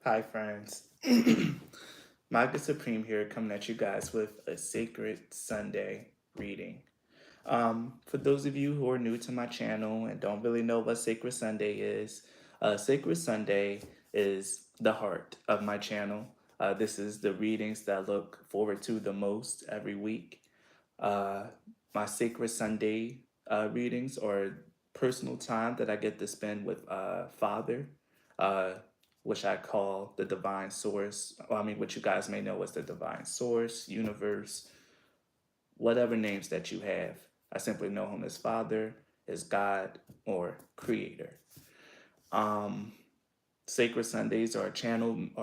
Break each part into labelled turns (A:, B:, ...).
A: Hi, friends. Maga Supreme here, coming at you guys with a Sacred Sunday reading. For those of you who are new to my channel and don't really know what Sacred Sunday is, Sacred Sunday is the heart of my channel. This is the readings that I look forward to the most every week. Uh, my Sacred Sunday readings are personal time that I get to spend with Father, uh, which I call the Divine Source. Well, I mean, what you guys may know as the Divine Source, Universe, whatever names that you have. I simply know him as Father, as God, or Creator. Um, Sacred Sundays are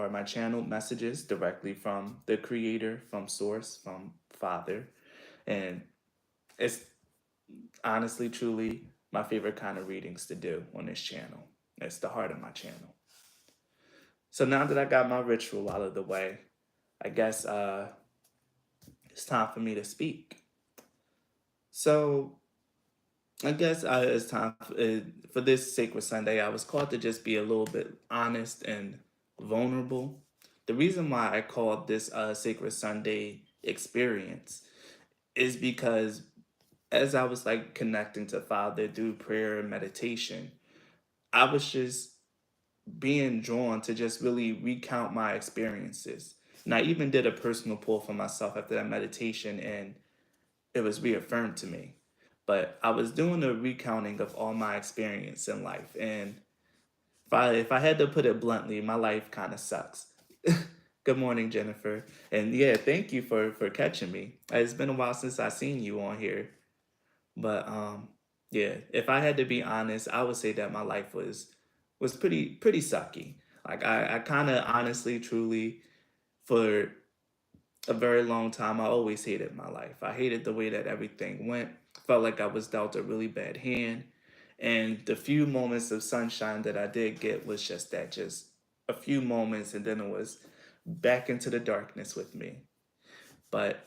A: my channel messages directly from the Creator, from Source, from Father, and it's honestly, truly my favorite kind of readings to do on this channel. It's the heart of my channel. So now that I got my ritual out of the way, I guess it's time for me to speak. So I guess it's time for this Sacred Sunday. I was called to just be a little bit honest and vulnerable. The reason why I called this Sacred Sunday experience is because as I was like connecting to Father through prayer and meditation, I was just being drawn to just really recount my experiences. And I even did a personal poll for myself after that meditation, and it was reaffirmed to me. But I was doing a recounting of all my experience in life, and if I had to put it bluntly, my life kind of sucks. Good morning, Jennifer, and yeah, thank you for catching me. It's been a while since I seen you on here, but yeah, if I had to be honest, I would say that my life was pretty sucky. Like I kind of honestly, truly, for a very long time, I always hated my life. I hated the way that everything went. Felt like I was dealt a really bad hand. And the few moments of sunshine that I did get was just that, just a few moments, and then it was back into the darkness with me. But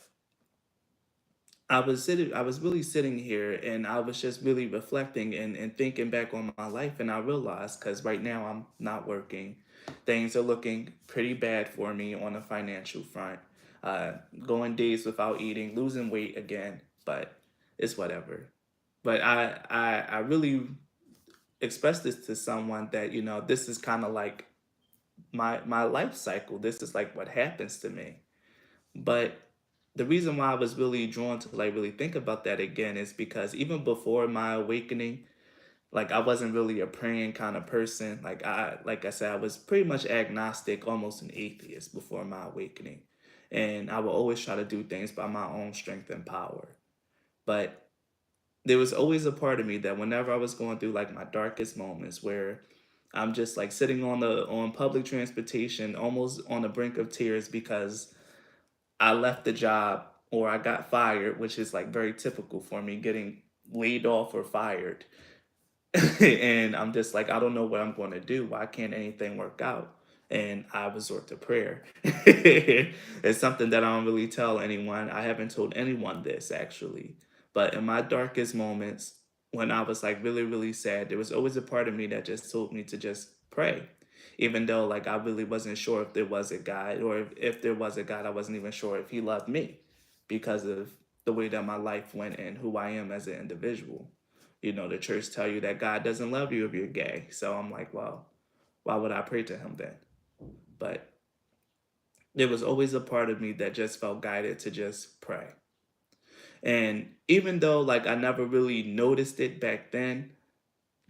A: I was really sitting here and I was just really reflecting and thinking back on my life. And I realized, because right now I'm not working, things are looking pretty bad for me on the financial front. Going days without eating, losing weight again, but it's whatever. But I really expressed this to someone that, this is kind of like my life cycle. This is like what happens to me. But the reason why I was really drawn to like really think about that again is because even before my awakening, like I wasn't really a praying kind of person. Like I said, I was pretty much agnostic, almost an atheist before my awakening. And I would always try to do things by my own strength and power. But there was always a part of me that whenever I was going through like my darkest moments where I'm just like sitting on public transportation, almost on the brink of tears because I left the job or I got fired, which is like very typical for me, getting laid off or fired. And I'm just like, I don't know what I'm going to do. Why can't anything work out? And I resort to prayer. It's something that I don't really tell anyone. I haven't told anyone this actually. But in my darkest moments, when I was like really, really sad, there was always a part of me that just told me to just pray. Even though like I really wasn't sure if there was a God, or if there was a God, I wasn't even sure if he loved me because of the way that my life went and who I am as an individual. The church tell you that God doesn't love you if you're gay. So I'm like, well, why would I pray to him then? But there was always a part of me that just felt guided to just pray. And even though like I never really noticed it back then,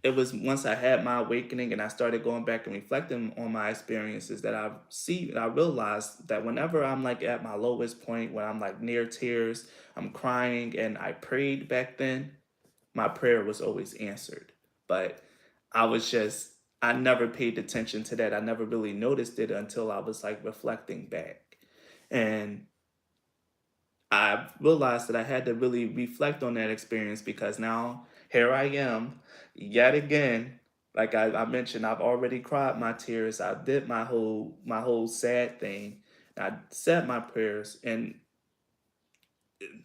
A: it was once I had my awakening and I started going back and reflecting on my experiences that I realized that whenever I'm like at my lowest point, when I'm like near tears, I'm crying and I prayed back then, my prayer was always answered. But I was just, I never paid attention to that. I never really noticed it until I was like reflecting back. And I realized that I had to really reflect on that experience because now here I am yet again. Like I mentioned, I've already cried my tears. I did my whole sad thing. I said my prayers, and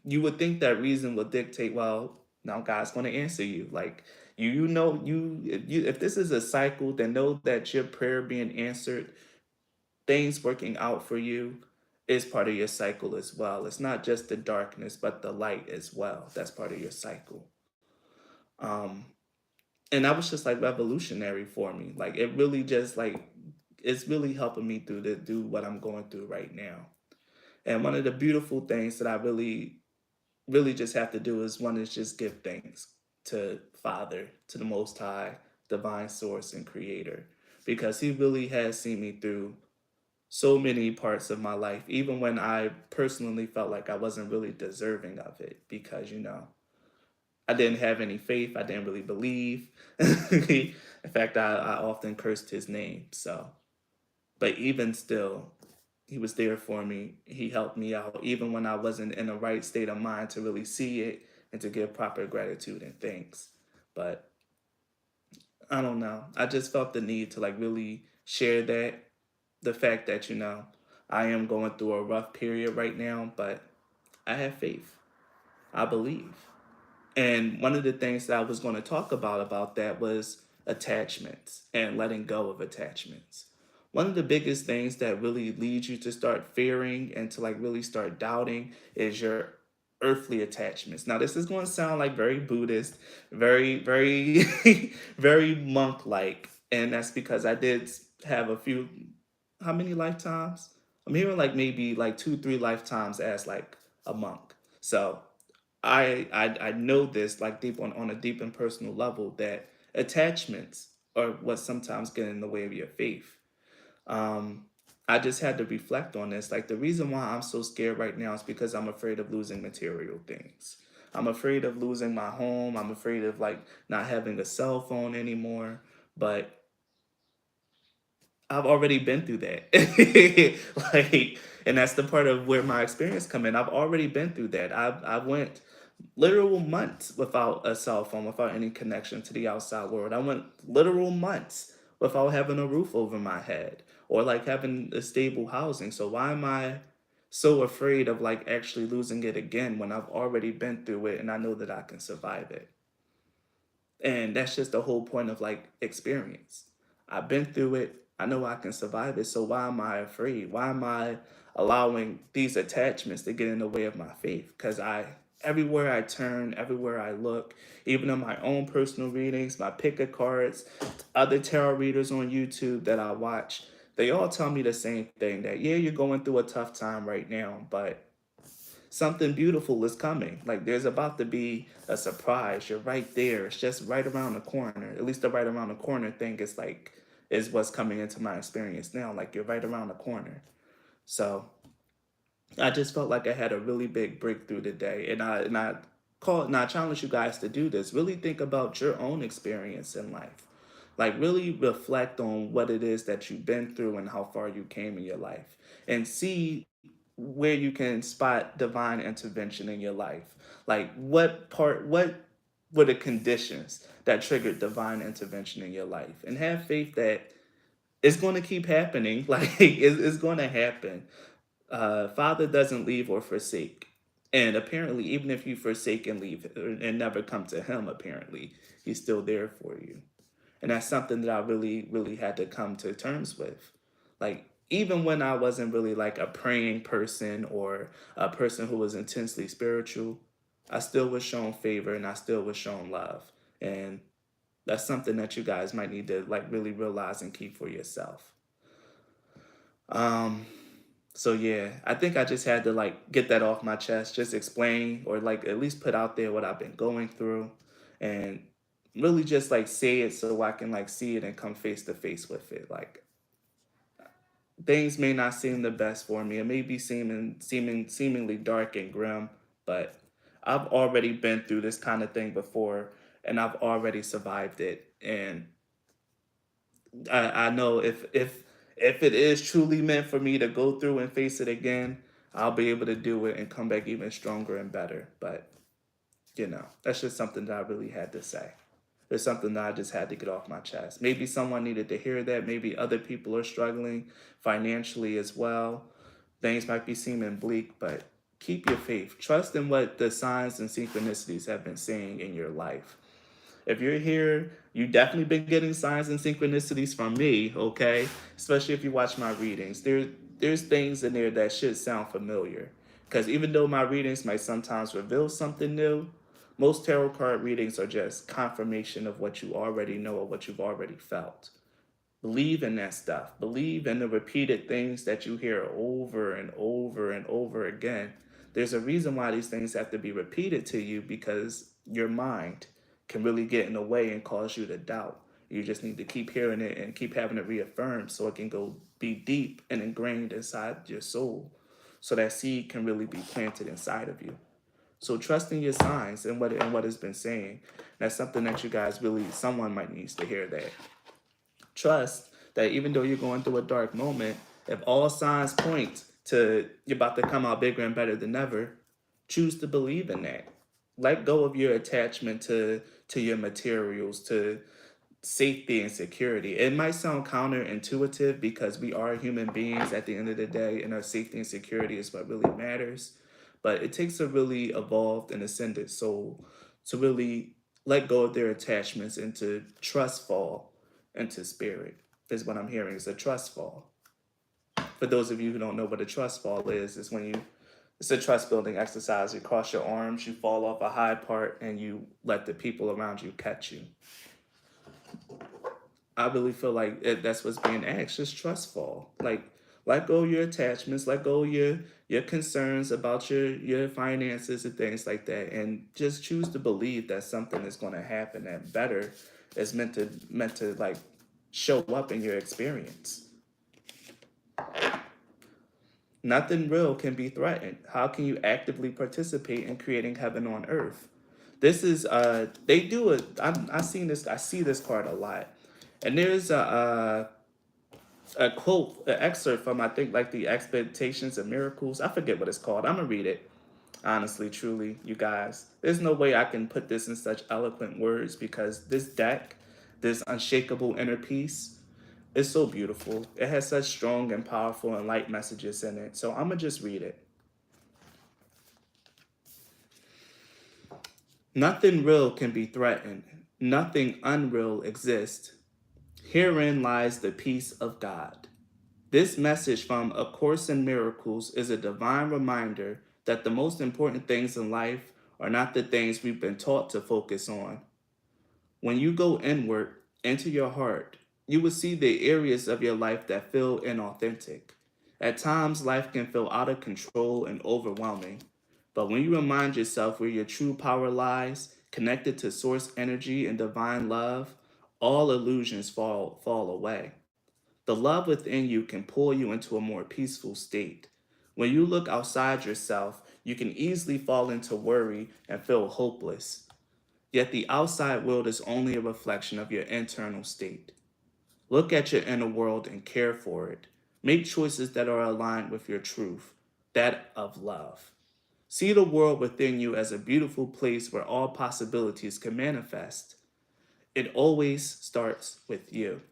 A: you would think that reason would dictate, well, now God's going to answer you. Like if this is a cycle, then know that your prayer being answered things working out for you is part of your cycle as well. It's not just the darkness, but the light as well. That's part of your cycle. Um, and that was just like revolutionary for me. Like it really just like it's really helping me through to do what I'm going through right now. And one of the beautiful things that I really just have to do is one is just give thanks to Father, to the Most High, divine source and creator, because he really has seen me through so many parts of my life, even when I personally felt like I wasn't really deserving of it because, I didn't have any faith. I didn't really believe. In fact, I often cursed his name. So, but even still, he was there for me. He helped me out, even when I wasn't in the right state of mind to really see it and to give proper gratitude and thanks. But I don't know. I just felt the need to like really share that the fact that, I am going through a rough period right now, but I have faith. I believe. And one of the things that I was going to talk about that was attachments and letting go of attachments. One of the biggest things that really leads you to start fearing and to like really start doubting is your earthly attachments. Now, this is going to sound like very Buddhist, very, very monk like. And that's because I did have a few, how many lifetimes? I'm hearing like maybe like two, three lifetimes as like a monk. So I know this like deep on a deep and personal level that attachments are what sometimes get in the way of your faith. Um, I just had to reflect on this. Like the reason why I'm so scared right now is because I'm afraid of losing material things. I'm afraid of losing my home. I'm afraid of like not having a cell phone anymore. But I've already been through that. Like, and that's the part of where my experience come in. I've already been through that. I went literal months without a cell phone, without any connection to the outside world. I went literal months without having a roof over my head or like having a stable housing. So why am I so afraid of like actually losing it again when I've already been through it and I know that I can survive it? And that's just the whole point of like experience. I've been through it. I know I can survive it. So why am I afraid? Why am I allowing these attachments to get in the way of my faith? Because everywhere I turn, everywhere I look, even in my own personal readings, my pick of cards, other tarot readers on YouTube that I watch, they all tell me the same thing that, yeah, you're going through a tough time right now, but something beautiful is coming. Like there's about to be a surprise. You're right there. It's just right around the corner. At least the right around the corner thing is what's coming into my experience now. Like you're right around the corner. So I just felt like I had a really big breakthrough today. And I challenge you guys to do this. Really think about your own experience in life. Like really reflect on what it is that you've been through and how far you came in your life. And see where you can spot divine intervention in your life. Like what were the conditions that triggered divine intervention in your life? And have faith that it's going to keep happening. Like it's going to happen. Father doesn't leave or forsake. And apparently, even if you forsake and leave and never come to him, apparently, he's still there for you. And that's something that I really, really had to come to terms with. Like, even when I wasn't really like a praying person or a person who was intensely spiritual, I still was shown favor and I still was shown love. And that's something that you guys might need to like really realize and keep for yourself. Um, so yeah, I think I just had to like get that off my chest, just explain or like at least put out there what I've been going through and really just like say it so I can like see it and come face to face with it. Like things may not seem the best for me. It may be seemingly dark and grim, but I've already been through this kind of thing before and I've already survived it. And I know if it is truly meant for me to go through and face it again, I'll be able to do it and come back even stronger and better. But that's just something that I really had to say. There's something that I just had to get off my chest. Maybe someone needed to hear that. Maybe other people are struggling financially as well. Things might be seeming bleak, but keep your faith. Trust in what the signs and synchronicities have been saying in your life. If you're here, you definitely been getting signs and synchronicities from me, okay? Especially if you watch my readings. There's things in there that should sound familiar. Because even though my readings might sometimes reveal something new, most tarot card readings are just confirmation of what you already know or what you've already felt. Believe in that stuff. Believe in the repeated things that you hear over and over and over again. There's a reason why these things have to be repeated to you because your mind can really get in the way and cause you to doubt. You just need to keep hearing it and keep having it reaffirmed so it can go be deep and ingrained inside your soul so that seed can really be planted inside of you. So trusting your signs and what has been saying. That's something that you guys really someone might needs to hear that. Trust that even though you're going through a dark moment, if all signs point to you're about to come out bigger and better than ever, choose to believe in that. Let go of your attachment to your materials, to safety and security. It might sound counterintuitive because we are human beings at the end of the day, and our safety and security is what really matters. But it takes a really evolved and ascended soul to really let go of their attachments and to trust fall into spirit, is what I'm hearing. Is a trust fall. For those of you who don't know what a trust fall is when it's a trust building exercise. You cross your arms, you fall off a high part, and you let the people around you catch you. I really feel like that's what's being asked. Just trust fall. Like let go of your attachments, let go of your concerns about your finances and things like that, and just choose to believe that something is going to happen that better is meant to like show up in your experience. Nothing real can be threatened. How can you actively participate in creating heaven on earth? This is they do it. I see this card a lot, and there's a quote, an excerpt from I think like the Expectations of Miracles. I forget what it's called. I'm gonna read it. Honestly, truly, you guys, there's no way I can put this in such eloquent words because this deck, this unshakable inner peace, is so beautiful. It has such strong and powerful and light messages in it. So I'm gonna just read it. Nothing real can be threatened. Nothing unreal exists. Herein lies the peace of God. This message from A Course in Miracles is a divine reminder that the most important things in life are not the things we've been taught to focus on. When you go inward into your heart, you will see the areas of your life that feel inauthentic. At times, life can feel out of control and overwhelming. But when you remind yourself where your true power lies, connected to source energy and divine love, all illusions fall away. The love within you can pull you into a more peaceful state. When you look outside yourself, you can easily fall into worry and feel hopeless. Yet the outside world is only a reflection of your internal state. Look at your inner world and care for it. Make choices that are aligned with your truth, that of love. See the world within you as a beautiful place where all possibilities can manifest. It always starts with you.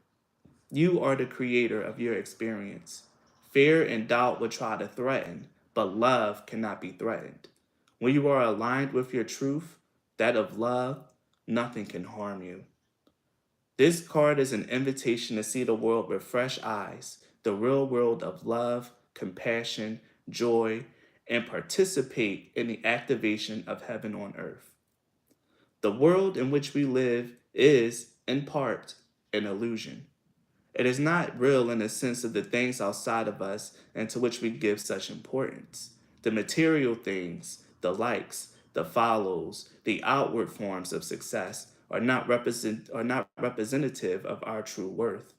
A: You are the creator of your experience. Fear and doubt will try to threaten, but love cannot be threatened. When you are aligned with your truth, that of love, nothing can harm you. This card is an invitation to see the world with fresh eyes, the real world of love, compassion, joy, and participate in the activation of heaven on earth. The world in which we live is, in part, an illusion. It is not real in the sense of the things outside of us and to which we give such importance. The material things, the likes, the follows, the outward forms of success are not representative of our true worth.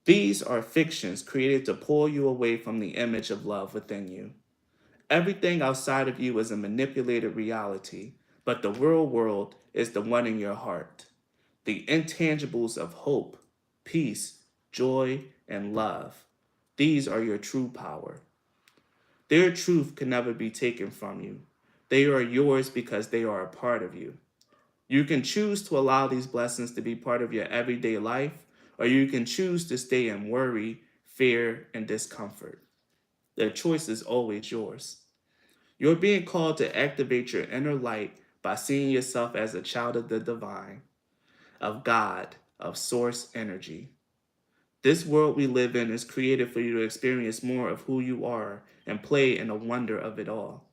A: These are fictions created to pull you away from the image of love within you. Everything outside of you is a manipulated reality, but the real world is the one in your heart. The intangibles of hope, peace, joy, and love. These are your true power. Their truth can never be taken from you. They are yours because they are a part of you. You can choose to allow these blessings to be part of your everyday life, or you can choose to stay in worry, fear, and discomfort. The choice is always yours. You're being called to activate your inner light by seeing yourself as a child of the divine, of God, of source energy. This world we live in is created for you to experience more of who you are and play in the wonder of it all.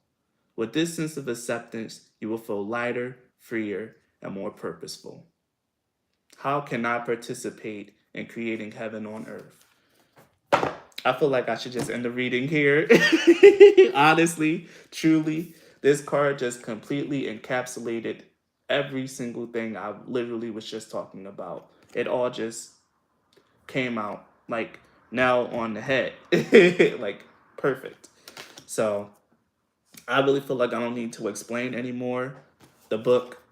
A: With this sense of acceptance, you will feel lighter, freer, and more purposeful. How can I participate in creating heaven on earth? I feel like I should just end the reading here. Honestly, truly, this card just completely encapsulated every single thing I literally was just talking about. It all just came out like now on the head. Like perfect. So I really feel like I don't need to explain anymore. The book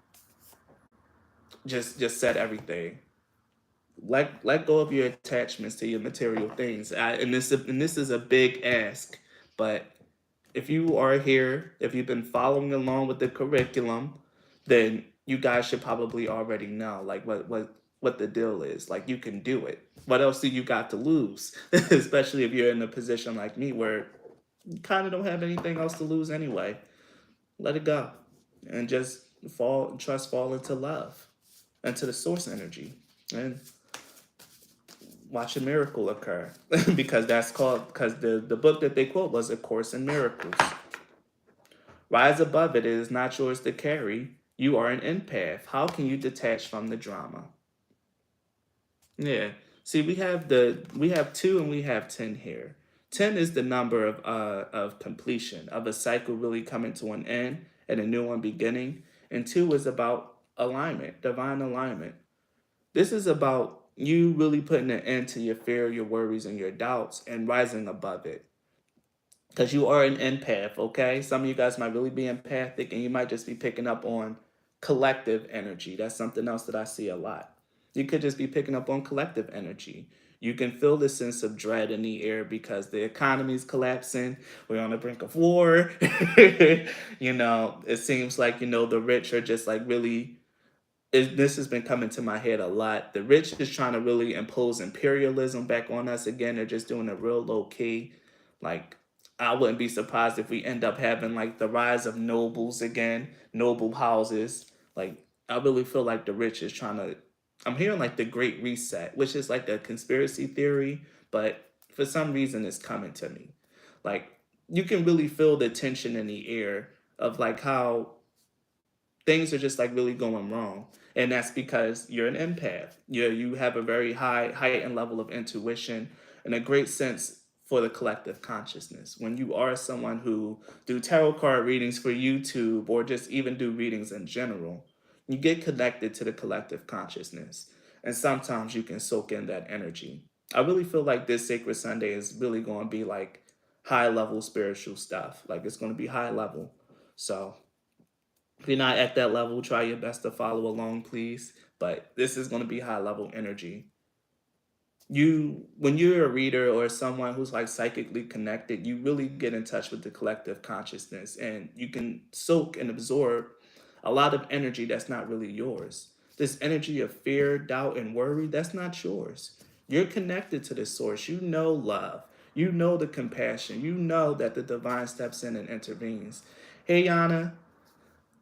A: just said everything. Let go of your attachments to your material things. And this is a big ask, but if you are here, if you've been following along with the curriculum, then you guys should probably already know like what the deal is. Like you can do it. What else do you got to lose? Especially if you're in a position like me where you kind of don't have anything else to lose anyway. Let it go and just fall into love, into the source energy. And watch a miracle occur because the book that they quote was A Course in Miracles. Rise above it. It is not yours to carry. You are an empath. How can you detach from the drama? Yeah. See, we have 2 and we have 10 here. 10 is the number of completion, of a cycle really coming to an end and a new one beginning. And 2 is about alignment, divine alignment. This is about you really putting an end to your fear, your worries, and your doubts and rising above it. Because you are an empath, okay? Some of you guys might really be empathic and you might just be picking up on collective energy. That's something else that I see a lot. You could just be picking up on collective energy. You can feel the sense of dread in the air because the economy is collapsing. We're on the brink of war. It seems like, the rich are just like really this has been coming to my head a lot. The rich is trying to really impose imperialism back on us again. They're just doing it real low key. Like, I wouldn't be surprised if we end up having like the rise of nobles again, noble houses. Like, I really feel like the rich is trying to. I'm hearing like the Great Reset, which is like a conspiracy theory, but for some reason it's coming to me. Like, you can really feel the tension in the air of like how things are just like really going wrong. And that's because you're an empath. You have a very heightened level of intuition and a great sense for the collective consciousness. When you are someone who do tarot card readings for YouTube or just even do readings in general, you get connected to the collective consciousness. And sometimes you can soak in that energy. I really feel like this Sacred Sunday is really going to be like high level spiritual stuff. Like it's going to be high level. So if you're not at that level, try your best to follow along, please. But this is going to be high level energy. When you're a reader or someone who's like psychically connected, you really get in touch with the collective consciousness and you can soak and absorb a lot of energy that's not really yours. This energy of fear, doubt, and worry, that's not yours. You're connected to the source. You know love. You know the compassion. You know that the divine steps in and intervenes. Hey, Yana,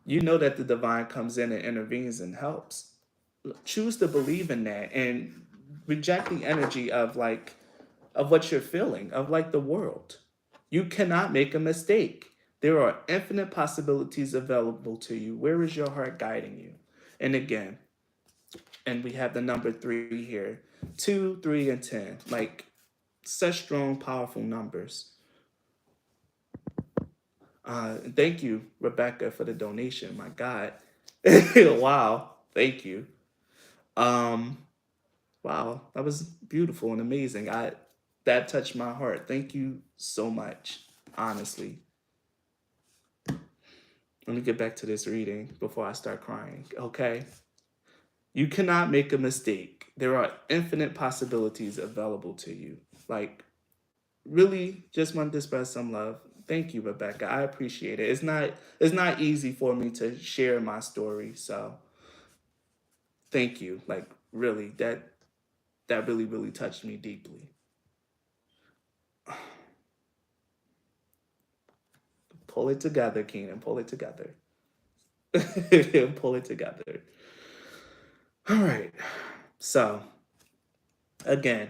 A: you know that the divine comes in and intervenes and helps. Choose to believe in that and reject the energy of what you're feeling, of like the world. You cannot make a mistake. There are infinite possibilities available to you. Where is your heart guiding you? And again, and we have the number 3 here. 2, 3, and 10. Like such strong, powerful numbers. Thank you, Rebecca, for the donation. My God. Wow. Thank you. Um, wow, that was beautiful and amazing. That touched my heart. Thank you so much. Honestly. Let me get back to this reading before I start crying. Okay. You cannot make a mistake. There are infinite possibilities available to you. Like, really just want to express some love. Thank you, Rebecca. I appreciate it. It's not easy for me to share my story, so thank you. Like really, that really, really touched me deeply. Pull it together, Keynon. Pull it together. Pull it together. All right. So, again,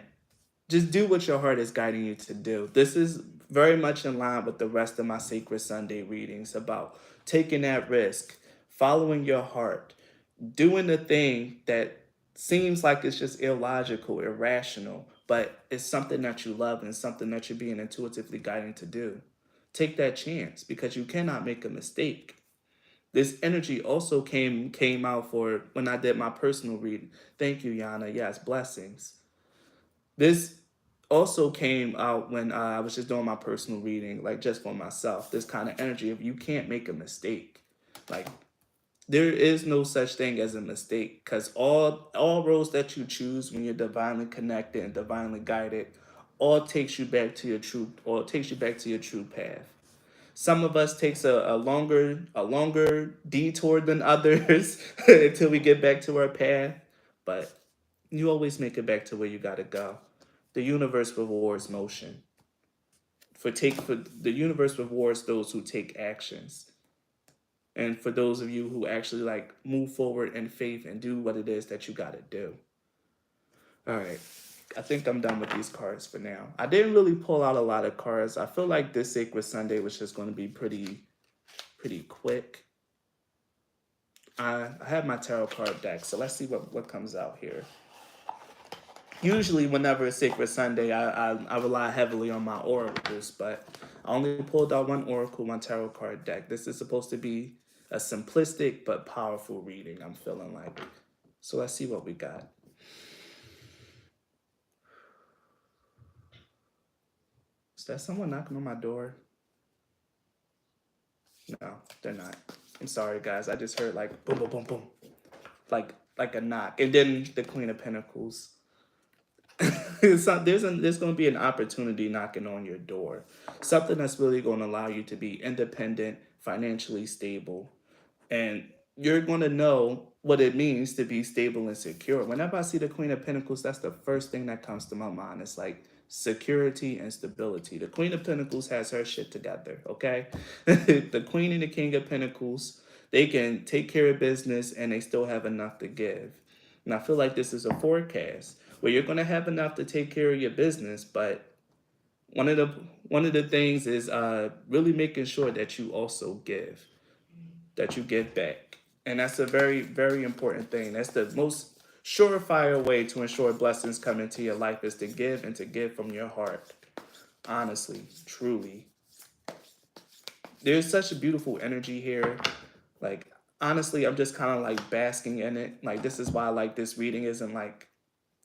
A: just do what your heart is guiding you to do. This is very much in line with the rest of my Sacred Sunday readings about taking that risk, following your heart, doing the thing that seems like it's just illogical, irrational, but it's something that you love and something that you're being intuitively guided to do. Take that chance because you cannot make a mistake. This energy also came out for when I did my personal reading. Thank you, Yana. Yes, blessings. This also came out when I was just doing my personal reading, like just for myself. This kind of energy of you can't make a mistake. Like there is no such thing as a mistake because all roads that you choose when you're divinely connected and divinely guided all takes you back to your true or takes you back to your true path. Some of us takes a longer detour than others until we get back to our path, but you always make it back to where you gotta go. The universe rewards motion. For the universe rewards those who take actions. And for those of you who actually like move forward in faith and do what it is that you gotta do. All right. I think I'm done with these cards for now. I didn't really pull out a lot of cards. I feel like this Sacred Sunday was just going to be pretty quick. I have my tarot card deck, so let's see what comes out here. Usually, whenever it's Sacred Sunday, I rely heavily on my oracles, but I only pulled out one oracle, one tarot card deck. This is supposed to be a simplistic but powerful reading, I'm feeling like. So let's see what we got. Is that someone knocking on my door? No, they're not. I'm sorry, guys. I just heard like boom, boom, boom, boom, like a knock, and then the Queen of Pentacles. So there's going to be an opportunity knocking on your door. Something that's really going to allow you to be independent, financially stable, and you're going to know what it means to be stable and secure. Whenever I see the Queen of Pentacles, that's the first thing that comes to my mind. It's like security and stability. The Queen of Pentacles has her shit together, okay? The Queen and the King of Pentacles, they can take care of business and they still have enough to give. And I feel like this is a forecast where you're going to have enough to take care of your business, but one of the one of the things is really making sure that you also give, that you give back. And that's a very, very important thing. That's the most surefire way to ensure blessings come into your life is to give and to give from your heart. Honestly, truly. There's such a beautiful energy here. Like, honestly, I'm just kind of like basking in it. Like, this is why like this reading isn't like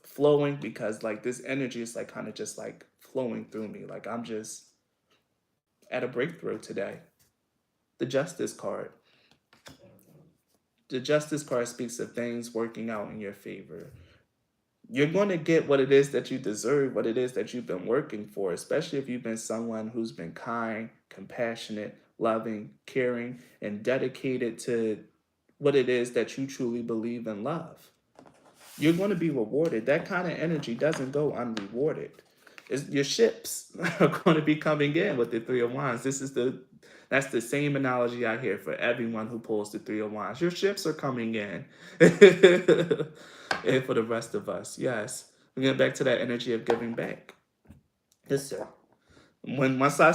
A: flowing because like this energy is like kind of just like flowing through me. Like, I'm just at a breakthrough today. The Justice card. The Justice card speaks of things working out in your favor. You're going to get what it is that you deserve, what it is that you've been working for, especially if you've been someone who's been kind, compassionate, loving, caring, and dedicated to what it is that you truly believe and love. You're going to be rewarded. That kind of energy doesn't go unrewarded. Your ships are going to be coming in with the Three of Wands. That's the same analogy I hear for everyone who pulls the Three of Wands. Your ships are coming in. And for the rest of us, yes. We get back to that energy of giving back. Yes, sir. Once I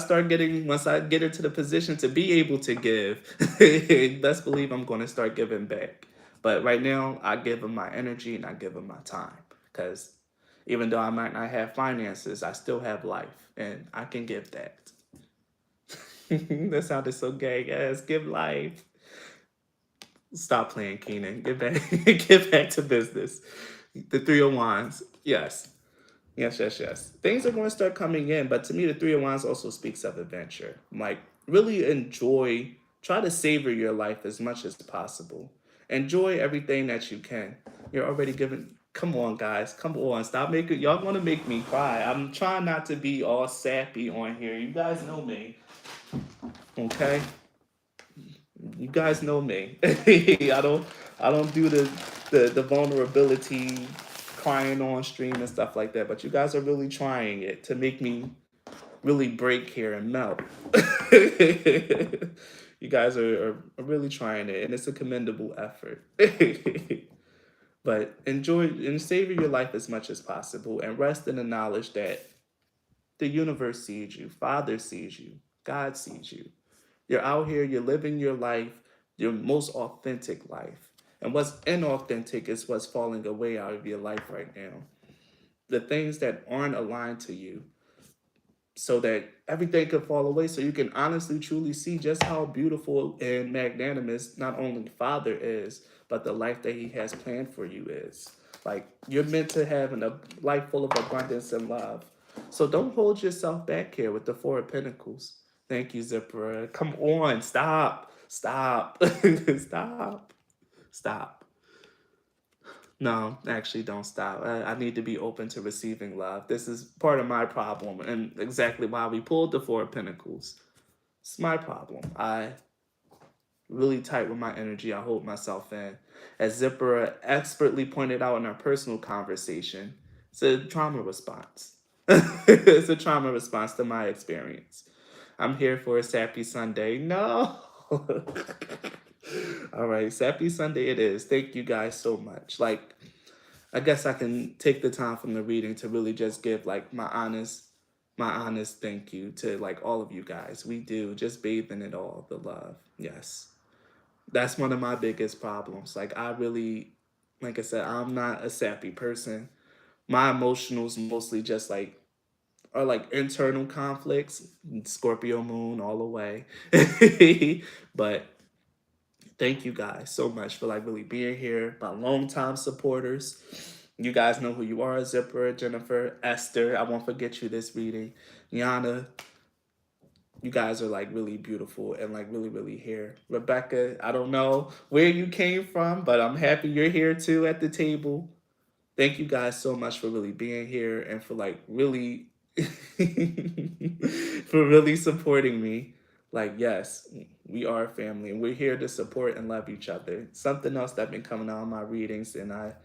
A: get into the position to be able to give, best believe I'm going to start giving back. But right now, I give them my energy and I give them my time. Because even though I might not have finances, I still have life. And I can give that. That sounded so gay. Yes, give life. Stop playing, Keynon. Get back, get back to business. The Three of Wands. Yes. Yes, yes, yes. Things are going to start coming in, but to me, the Three of Wands also speaks of adventure. Like, really try to savor your life as much as possible. Enjoy everything that you can. You're already given. Come on, guys. Come on. Stop making. Y'all want to make me cry. I'm trying not to be all sappy on here. You guys know me. Okay? You guys know me. I don't do the vulnerability crying on stream and stuff like that, but you guys are really trying it to make me really break here and melt. You guys are really trying it, and it's a commendable effort. But enjoy and savor your life as much as possible and rest in the knowledge that the universe sees you, Father sees you, God sees you. You're out here, you're living your life, your most authentic life. And what's inauthentic is what's falling away out of your life right now. The things that aren't aligned to you, so that everything could fall away, so you can honestly truly see just how beautiful and magnanimous not only Father is, but the life that He has planned for you is. Like, you're meant to have a life full of abundance and love. So don't hold yourself back here with the Four of Pentacles. Thank you, Zipporah. Come on, stop. Stop. Stop. Stop. No, actually, don't stop. I need to be open to receiving love. This is part of my problem, and exactly why we pulled the Four of Pentacles. It's my problem. I really tight with my energy. I hold myself in. As Zipporah expertly pointed out in our personal conversation, it's a trauma response. It's a trauma response to my experience. I'm here for a Sappy Sunday. No. All right, Sappy Sunday it is. Thank you guys so much. Like, I guess I can take the time from the reading to really just give like my honest thank you to like all of you guys. We do just bathe in it all, the love. Yes. That's one of my biggest problems. Like, I really, like I said, I'm not a sappy person. My emotionals mostly just like are like internal conflicts, Scorpio moon all the way. But thank you guys so much for like really being here. My longtime supporters. You guys know who you are: Zipper, Jennifer, Esther. I won't forget you this reading. Yana, you guys are like really beautiful and like really, really here. Rebecca, I don't know where you came from, but I'm happy you're here too at the table. Thank you guys so much for really being here and for like really for really supporting me. Like, yes, we are a family and we're here to support and love each other. Something else that's been coming out in my readings, and I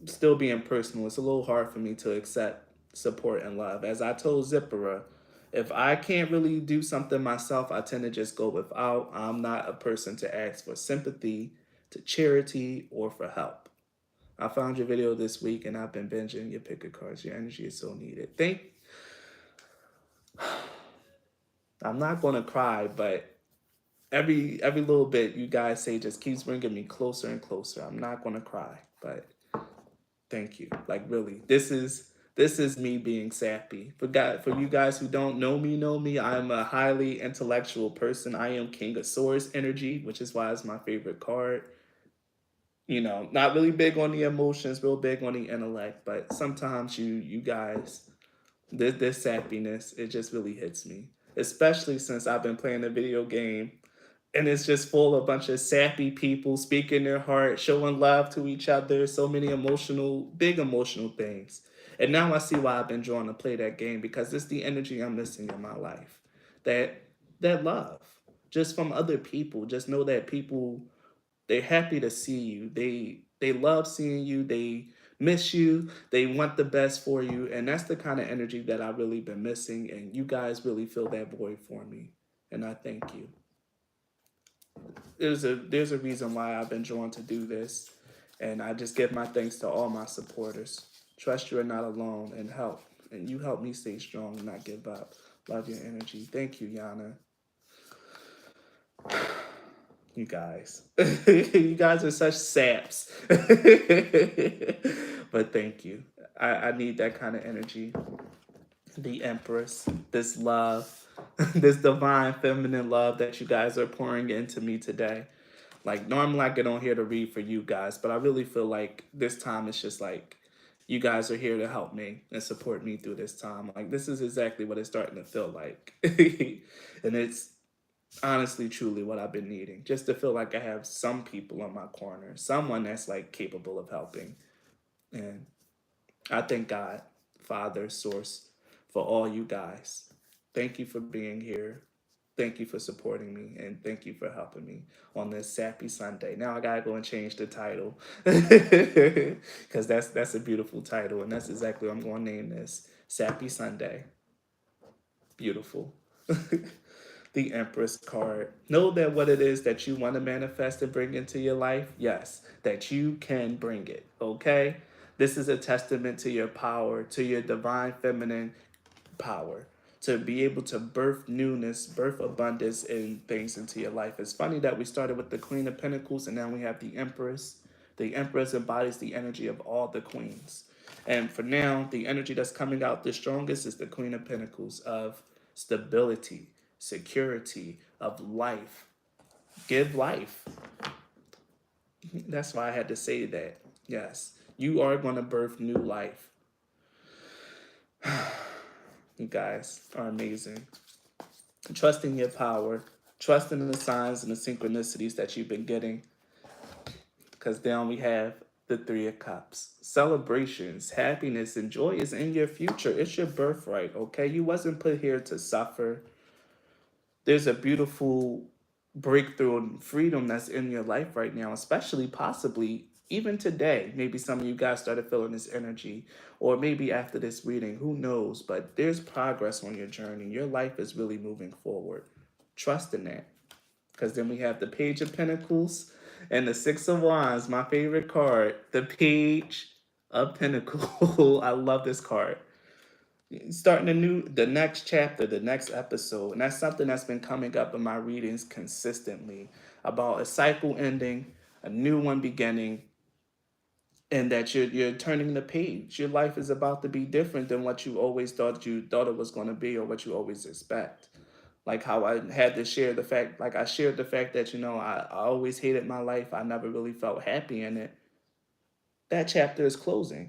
A: still being personal, it's a little hard for me to accept support and love. As I told Zipporah, if I can't really do something myself, I tend to just go without. I'm not a person to ask for sympathy, to charity, or for help. I found your video this week and I've been binging your pick of cards. Your energy is so needed. I'm not gonna cry, but every little bit you guys say just keeps bringing me closer and closer. I'm not gonna cry, but thank you. Like, really, this is me being sappy. For you guys who don't know me. I'm a highly intellectual person. I am King of Swords energy, which is why it's my favorite card. Not really big on the emotions, real big on the intellect, but sometimes you guys, this sappiness, it just really hits me. Especially since I've been playing the video game and it's just full of a bunch of sappy people speaking their heart, showing love to each other, so many big emotional things. And now I see why I've been drawn to play that game, because it's the energy I'm missing in my life. That that love. Just from other people. Just know that people, they're happy to see you. They love seeing you. They miss you. They want the best for you. And that's the kind of energy that I've really been missing. And you guys really fill that void for me. And I thank you. There's a reason why I've been drawn to do this. And I just give my thanks to all my supporters. Trust you are not alone, and help. And you help me stay strong and not give up. Love your energy. Thank you, Yana. You guys. You guys are such saps. But thank you. I need that kind of energy. The Empress, this love, this divine feminine love that you guys are pouring into me today. Like, normally I get on here to read for you guys, but I really feel like this time it's just like you guys are here to help me and support me through this time. Like, this is exactly what it's starting to feel like. And it's honestly, truly what I've been needing. Just to feel like I have some people on my corner, someone that's like capable of helping. And I thank God, Father, Source, for all you guys. Thank you for being here. Thank you for supporting me, and thank you for helping me on this Sappy Sunday. Now I gotta go and change the title because that's a beautiful title, and that's exactly what I'm going to name this: Sappy Sunday. Beautiful. the Empress card. Know that what it is that you want to manifest and bring into your life, yes, that you can bring it, okay? This is a testament to your power, to your divine feminine power, to be able to birth newness, birth abundance and things into your life. It's funny that we started with the Queen of Pentacles and now we have the Empress. The Empress embodies the energy of all the queens. And for now, the energy that's coming out the strongest is the Queen of Pentacles of stability, security, of life. Give life. That's why I had to say that. Yes, you are going to birth new life. You guys are amazing. Trusting your power, trusting the signs and the synchronicities that you've been getting. Because then we have the Three of Cups. Celebrations, happiness, and joy is in your future. It's your birthright, okay? You wasn't put here to suffer. There's a beautiful breakthrough and freedom that's in your life right now, especially possibly even today. Maybe some of you guys started feeling this energy, or maybe after this reading, who knows? But there's progress on your journey. Your life is really moving forward. Trust in that. Because then we have the Page of Pentacles and the Six of Wands, my favorite card, the Page of Pentacles. I love this card. Starting the next chapter, the next episode, and that's something that's been coming up in my readings consistently about a cycle ending, a new one beginning, and that you're turning the page. Your life is about to be different than what you thought it was going to be or what you always expect. Like how I had to share the fact, like I shared the fact that I always hated my life. I never really felt happy in it. That chapter is closing.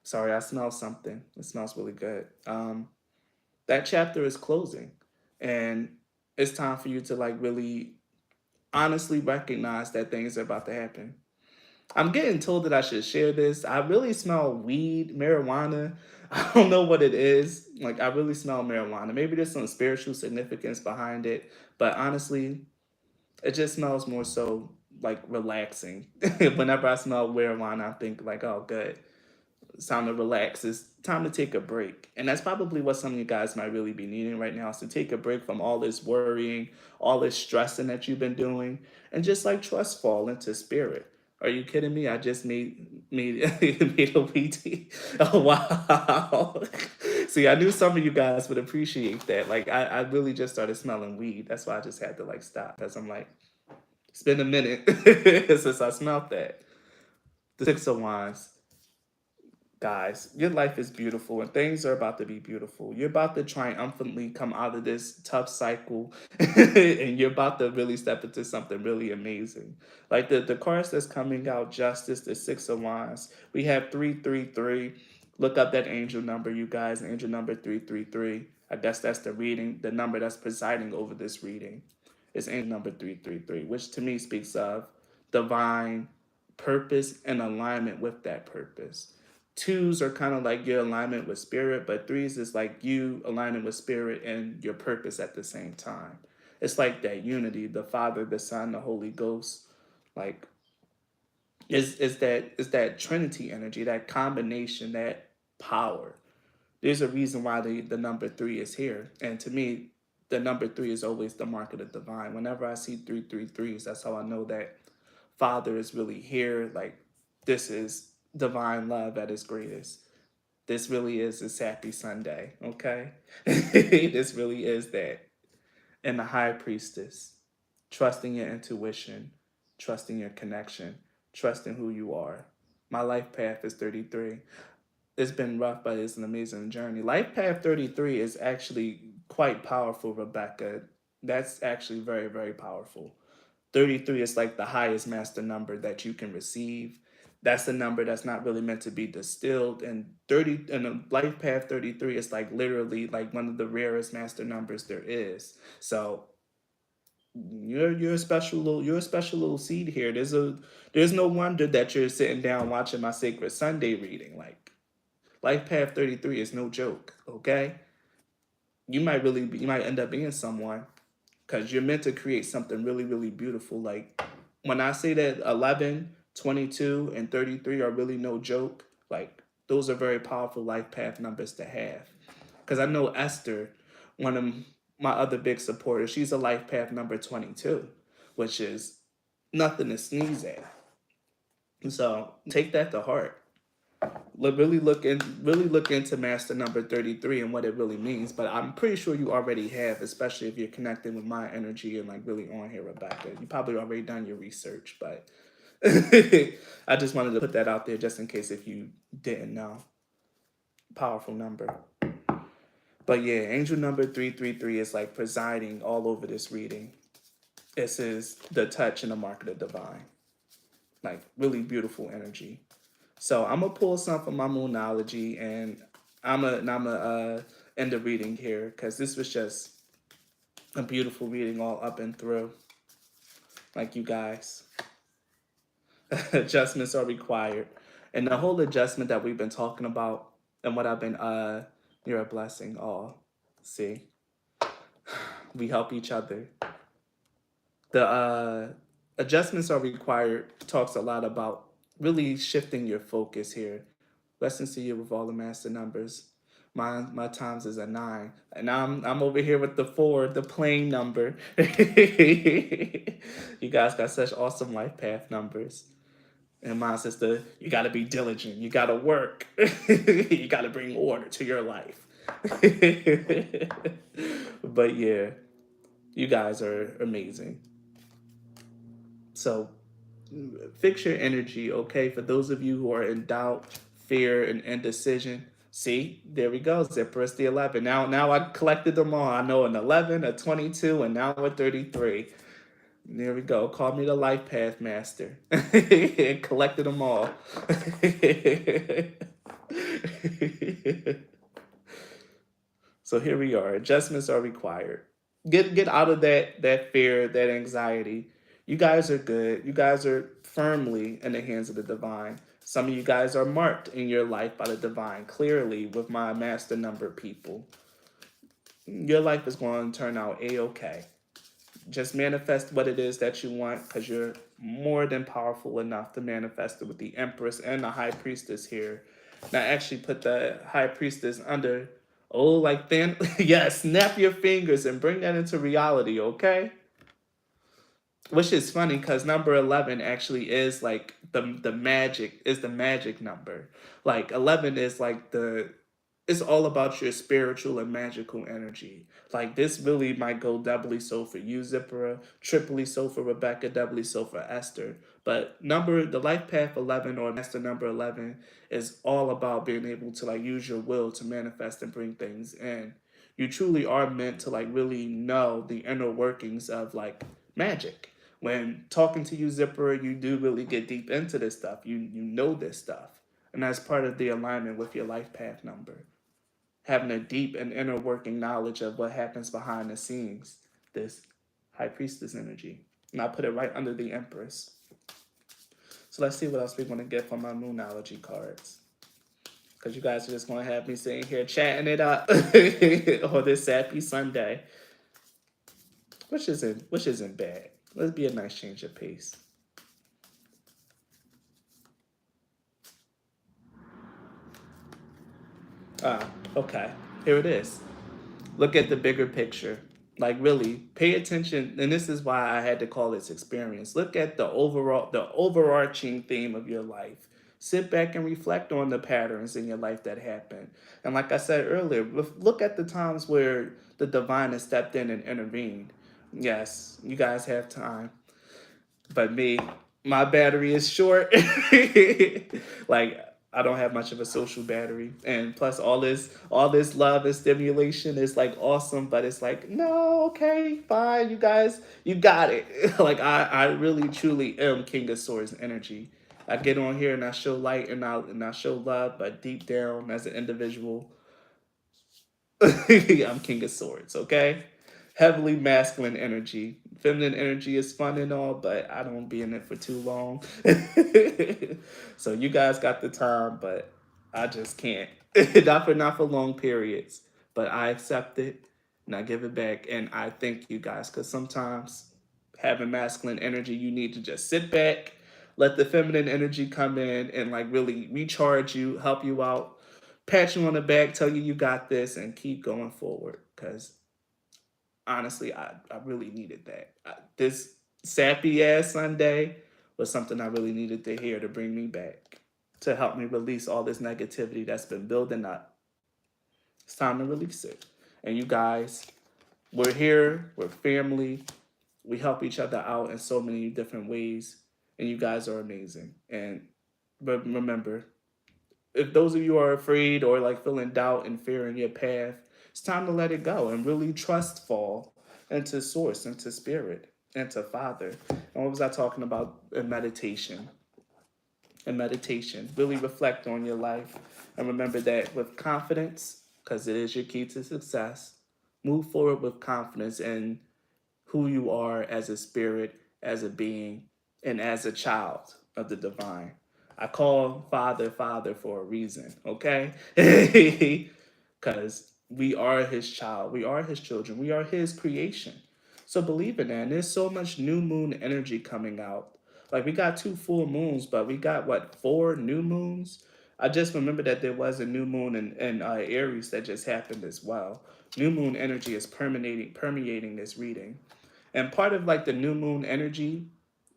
A: Sorry, I smell something. It smells really good. That chapter is closing, and it's time for you to like really honestly recognize that things are about to happen. I'm getting told that I should share this. I really smell weed, marijuana. I don't know what it is. Like, I really smell marijuana. Maybe there's some spiritual significance behind it, but honestly, it just smells more so like relaxing. Whenever I smell marijuana, I think like, oh, good. It's time to relax. It's time to take a break. And that's probably what some of you guys might really be needing right now is to take a break from all this worrying, all this stressing that you've been doing, and just like trust fall into spirit. Are you kidding me? I just made made a weed tea. Oh wow. See, I knew some of you guys would appreciate that. Like I really just started smelling weed. That's why I just had to like stop. Because I'm like, it's been a minute since I smelled that. The Six of Wands. Guys, your life is beautiful and things are about to be beautiful. You're about to triumphantly come out of this tough cycle and you're about to really step into something really amazing. Like the cards that's coming out, Justice, the Six of Wands. We have 333. Look up that angel number, you guys, angel number 333. I guess that's the reading, the number that's presiding over this reading. It's angel number 333, which to me speaks of divine purpose and alignment with that purpose. Twos are kind of like your alignment with spirit, but threes is like you aligning with spirit and your purpose at the same time. It's like that unity, the Father, the Son, the Holy Ghost. Like is that Trinity energy, that combination, that power. There's a reason why the number three is here. And to me, the number three is always the mark of the divine. Whenever I see 333s, that's how I know that Father is really here. Like this is divine love at its greatest. This really is a Sappy Sunday, okay? This really is that. And the High Priestess, trusting your intuition, trusting your connection, trusting who you are. My life path is 33. It's been rough, but it's an amazing journey. Life path 33 is actually quite powerful, Rebecca. That's actually very, very powerful. 33 is like the highest master number that you can receive. That's a number that's not really meant to be distilled. And 30 and a life path 33 is like literally like one of the rarest master numbers there is. So you're a special little seed here. There's no wonder that you're sitting down watching my Sacred Sunday reading. Like life path 33 is no joke, okay? You might end up being someone because you're meant to create something really, really beautiful. Like when I say that 11, 22, and 33 are really no joke, like those are very powerful life path numbers to have. Because I know Esther, one of my other big supporters. She's a life path number 22, which is nothing to sneeze at. So take that to heart. Really look into master number 33 and what it really means. But I'm pretty sure you already have, especially if you're connecting with my energy and like really on here, Rebecca. You probably already done your research, but I just wanted to put that out there just in case if you didn't know. Powerful number. But yeah, angel number 333 is like presiding all over this reading. This is the touch and the mark of the divine. Like really beautiful energy. So I'm gonna pull some from my moonology, and I'm a end the reading here because this was just a beautiful reading all up and through. Like you guys, adjustments are required, and the whole adjustment that we've been talking about and what I've been you're a blessing. All see, we help each other. The adjustments are required talks a lot about really shifting your focus here. Blessings to you with all the master numbers. My times is a 9, and I'm over here with the 4, the plain number. You guys got such awesome life path numbers. And mine says you got to be diligent. You got to work. You got to bring order to your life. But yeah, you guys are amazing. So fix your energy, okay? For those of you who are in doubt, fear, and indecision, see, there we go. Zipper is the 11. Now I collected them all. I know an 11, a 22, and now a 33. There we go. Call me the life path master. Collected them all. So here we are. Adjustments are required. Get out of that fear, that anxiety. You guys are good. You guys are firmly in the hands of the divine. Some of you guys are marked in your life by the divine, clearly with my master number people. Your life is going to turn out A-okay. Just manifest what it is that you want, because you're more than powerful enough to manifest it with the Empress and the High Priestess here. Now actually put the High Priestess under, oh, like thin, yeah, snap your fingers and bring that into reality, okay? Which is funny because number 11 actually is like the magic number. Like 11 is like it's all about your spiritual and magical energy. Like this really might go doubly so for you, Zippera, triply so for Rebecca, doubly so for Esther. But the life path 11 or master number 11 is all about being able to like use your will to manifest and bring things in. You truly are meant to like really know the inner workings of like magic. When talking to you, Zipper, you do really get deep into this stuff. You know this stuff. And that's part of the alignment with your life path number. Having a deep and inner working knowledge of what happens behind the scenes. This high priestess energy. And I put it right under the Empress. So let's see what else we're going to get from my moonology cards. Because you guys are just going to have me sitting here chatting it up on this Sappy Sunday. Which isn't bad. Let's be a nice change of pace. Okay. Here it is. Look at the bigger picture. Like really, pay attention, and this is why I had to call this experience. Look at the overarching theme of your life. Sit back and reflect on the patterns in your life that happened. And like I said earlier, look at the times where the divine has stepped in and intervened. Yes, you guys have time. But me, my battery is short. Like I don't have much of a social battery, and plus all this love and stimulation is like awesome, but it's like no, okay, fine, you guys, you got it. Like I really truly am King of Swords energy. I get on here and I show light and I show love, but deep down as an individual, I'm King of Swords, okay? Heavily masculine energy. Feminine energy is fun and all, but I don't be in it for too long. So you guys got the time, but I just can't. Not for long periods. But I accept it and I give it back. And I thank you guys, because sometimes having masculine energy, you need to just sit back, let the feminine energy come in and like really recharge you, help you out, pat you on the back, tell you you got this, and keep going forward. Because honestly, I really needed that. This sappy ass Sunday was something I really needed to hear to bring me back, to help me release all this negativity that's been building up. It's time to release it. And you guys, we're here, we're family, we help each other out in so many different ways, and you guys are amazing. And but remember, if those of you are afraid or like feeling doubt and fear in your path, it's time to let it go and really trust fall into source, into spirit, into Father. And what was I talking about in meditation? In meditation, really reflect on your life and remember that with confidence, because it is your key to success, move forward with confidence in who you are as a spirit, as a being, and as a child of the divine. I call Father Father for a reason, okay? Because we are his child, we are his children, we are his creation. So believe in that. And there's so much new moon energy coming out. Like we got 2 full moons, but we got what, 4 new moons? I just remember that there was a new moon in Aries that just happened as well. New moon energy is permeating this reading. And part of like the new moon energy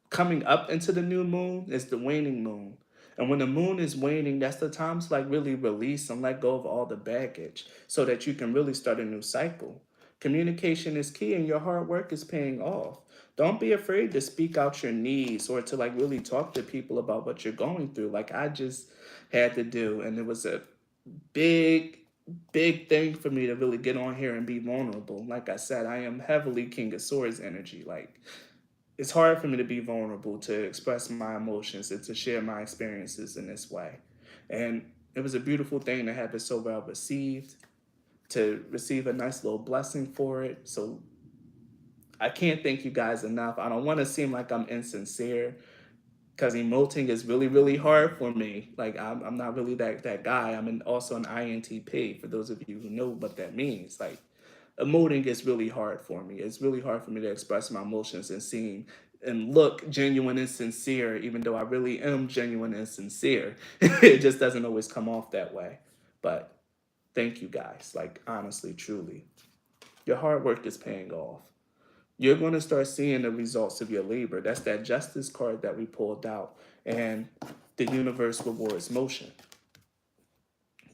A: coming up into the new moon is the waning moon. And when the moon is waning, that's the time to like really release and let go of all the baggage so that you can really start a new cycle. Communication is key and your hard work is paying off. Don't be afraid to speak out your needs or to like really talk to people about what you're going through. Like I just had to do, and it was a big, big thing for me to really get on here and be vulnerable. Like I said, I am heavily King of Swords energy. Like it's hard for me to be vulnerable, to express my emotions, and to share my experiences in this way. And it was a beautiful thing to have it so well received, to receive a nice little blessing for it. So I can't thank you guys enough. I don't want to seem like I'm insincere because emoting is really, really hard for me. Like I'm not really that guy. Also an INTP, for those of you who know what that means. Like emoting is really hard for me. It's really hard for me to express my emotions and seem and look genuine and sincere, even though I really am genuine and sincere. It just doesn't always come off that way. But thank you guys. Like honestly, truly. Your hard work is paying off. You're going to start seeing the results of your labor. That's that justice card that we pulled out. And the universe rewards motion.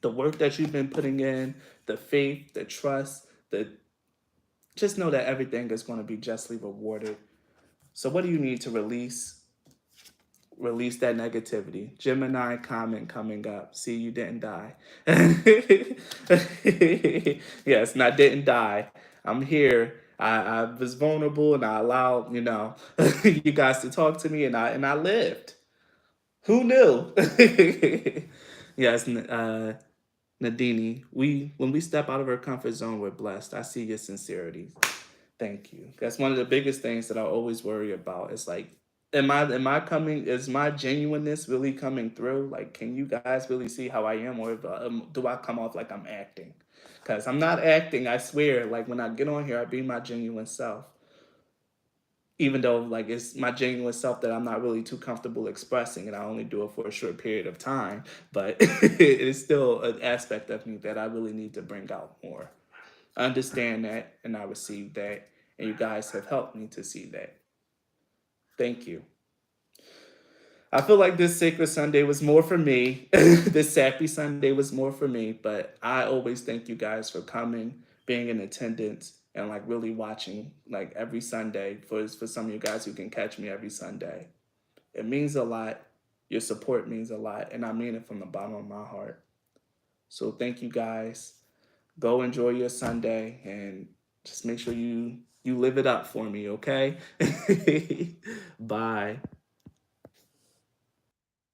A: The work that you've been putting in, the faith, the trust, the just know that everything is going to be justly rewarded. So what do you need to release? Release that negativity. Gemini comment coming up. See, you didn't die. Yes, and I didn't die. I'm here. I was vulnerable and I allowed, you guys to talk to me, and I lived. Who knew? Yes, Nadini, when we step out of our comfort zone, we're blessed. I see your sincerity. Thank you. That's one of the biggest things that I always worry about. It's like, is my genuineness really coming through? Like, can you guys really see how I am, or do I come off like I'm acting? Because I'm not acting, I swear. Like, when I get on here, I be my genuine self. Even though, like, it's my genuine self that I'm not really too comfortable expressing, and I only do it for a short period of time. But it is still an aspect of me that I really need to bring out more. I understand that, and I receive that, and you guys have helped me to see that. Thank you. I feel like this Sacred Sunday was more for me. This Sappy Sunday was more for me, but I always thank you guys for coming, being in attendance, and like really watching like every Sunday for some of you guys who can catch me every Sunday. It means a lot. Your support means a lot, and I mean it from the bottom of my heart. So thank you guys. Go enjoy your Sunday and just make sure you live it up for me, okay? Bye.